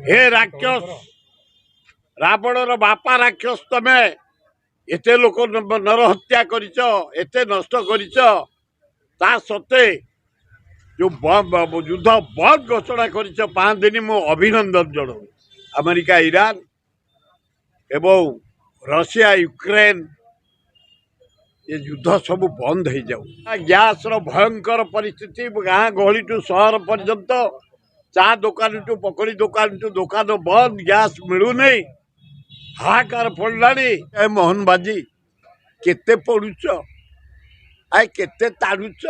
हे राक्षस रावणर बापा राक्षस तमे एते लोक नर हत्या करिच एते नष्ट करिच ता सत्ते जो युद्ध बंद घोषणा करिच 5 दिन मो अभिनंदन जणाऊ अमेरिका ईरान एवं रशिया यूक्रेन ये युद्ध सब बंद हो जाऊ गैस रो भयंकर परिस्थिति गाँ गहली टू सहर पर्यंत चा दुकान टू पकड़ी दुकान टू दुकान बंद गैस मिलू नहीं हाहाकार पड़लानी मोहन बाजी केते पड़ुच आए केते ताड़ुच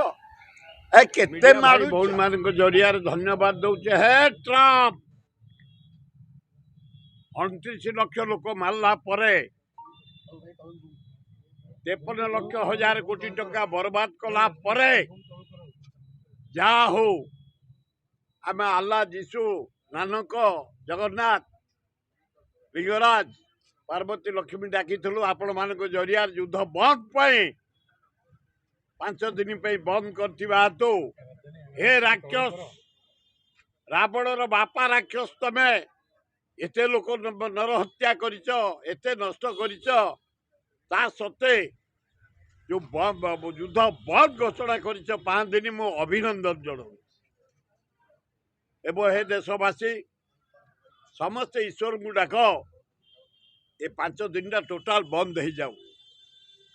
आए केते मारू भौन मान जरिया धन्यवाद दौचे हे ट्रम्प 29 लाख लोक मारला परे 53 लाख हजार कोटी टंका बर्बाद कला परे जा हो आम आल्ला जीशु नानक जगन्नाथ लिंगराज पार्वती लक्ष्मी डाकी आपण मान जरिया युद्ध बंद पाई 5 दिन बंद कर तो हे राक्षस रावणर बापा राक्षस तमे एते लोक नर हत्या करिच एते नष्ट करिच ता सत्ते जो युद्ध बंद घोषणा करिच 5 दिन मो अभिनंदन जणाऊ एवं हे देशवासी समस्ते ईश्वर को डाक ये 5 दिन टोटाल बंद हो जाऊ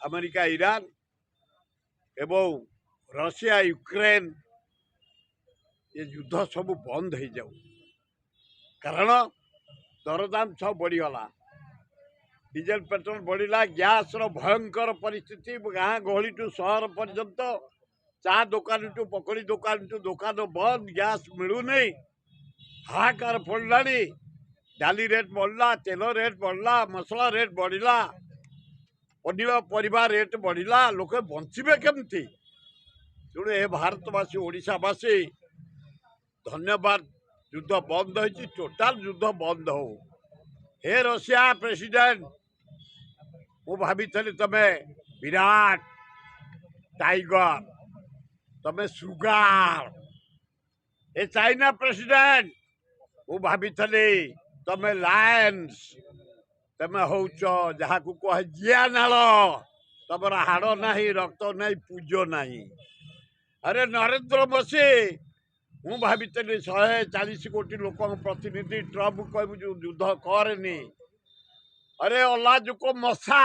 अमेरिका ईरान एवं रशिया यूक्रेन ये युद्ध सब बंद हो जाऊ कारण दरदाम सब बढ़ीगला डीजेल पेट्रोल बढ़ला गैस रो भयंकर परिस्थिति गाँ गहली टू सहर पर्यंत चा दुकान टू पकड़ी दुकान बंद गैस मिलू नहीं हाहाकार पड़लानी डाली रेट बढ़ला तेल रेट बढ़ला मसला रेट बढ़ला पनिपरिया रेट बढ़ला लोक बंचे केमती तेणु ए भारतवासी ओडिशावासी धन्यवाद युद्ध बंद हो टोटाल युद्ध बंद हो हे रशिया प्रेसिडेंट मु भाभी तमे विराट टाइगर तमे सुगार ए चाइना प्रेसिडेंट मु भाभी तमे लायंस तमे होच जहाँ को कहे जिया नाल तमर हाड़ ना रक्त ना पूज ना अरे नरेंद्र मोदी मु भाभी 140 कोटी लोक प्रतिनिधि ट्रम्प कह युद्ध करनी अरे अलाजुक मशा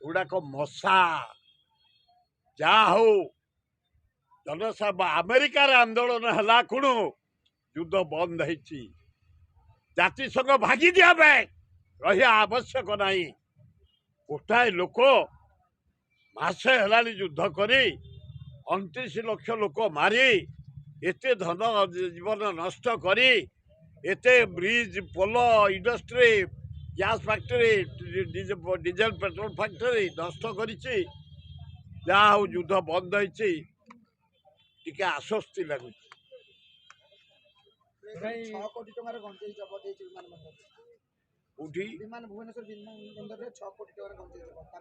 गुड़ाक मशा जा हो जनसभा अमेरिका आंदोलन है कुणु युद्ध बंद हो जातिसंघ भागी दिया रही आवश्यक नहीं गोटाए लोक मासे है युद्ध करी 29 लाख लोक मारी एते धन जीवन नष्ट करी एते bridge pole industry gas factory diesel petrol factory नष्ट करिछि जा हो युद्ध बंद होइछि टिके आश्वस्ति लगुछि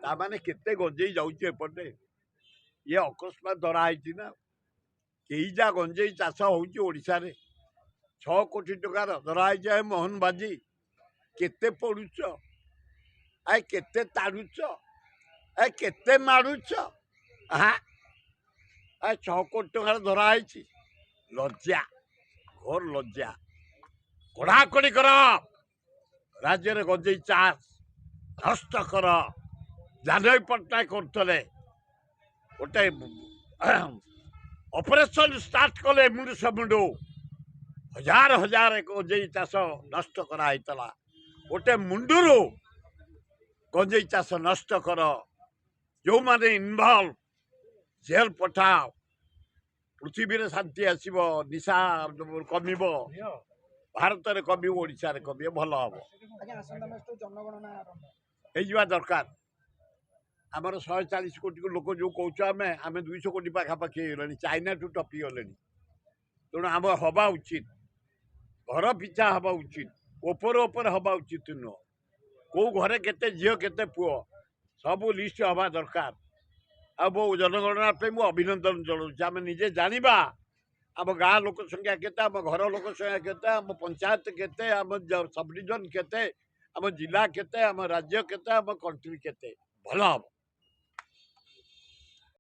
तामाने केते गंजेई जाउछि एपटे ये अकस्मात धरा होइछि ना कई जा गंजेई चाष होउछि ओडिशा रे 6 कोटी टकार धरा होइछि मोहन बाजी केते पड़ुच आए केते ताड़ुच आए केते मारुच हाँ आए 6 कोटी टकार धरा होइछि लज्जा घोर लज्जा कड़ाकड़ी कर राज्य रे गंजेई चाष नष्ट कर जानवी पट्टनायक करते गोटे ऑपरेशन स्टार्ट कले मुंडू सबुंडू हजार हजार गंजेई चाष नष्ट कराइतला गोटे मुंडुरु गंजेई चाष नष्ट कर जो माने इनवॉल्व जेल पठाओ पृथ्वी रे शांति आसीबो निशा कमिब भारत रे कमी ओडिशा रे कमी भल हम हो दरकार आमर 140 कोटी लोक जो कौच आम 200 कोटी पाखापाखि हो चाइना टू टपी गले तेणु आम हवा उचित घर पिछा हवा उचित ओपर हवा उचित नुह कौ घरे केते झील केते पुओ सब लिस्ट हवा दरकार आ जनगणना पे मु अभिनंदन जनाऊँ आम निजे जानिबा आम गाँ लोक संख्या केते आम घर लोक संख्या केते आम पंचायत केते आम सब डिविजन केते आम जिला केते आम राज्य केते आम कंट्री केते भल हम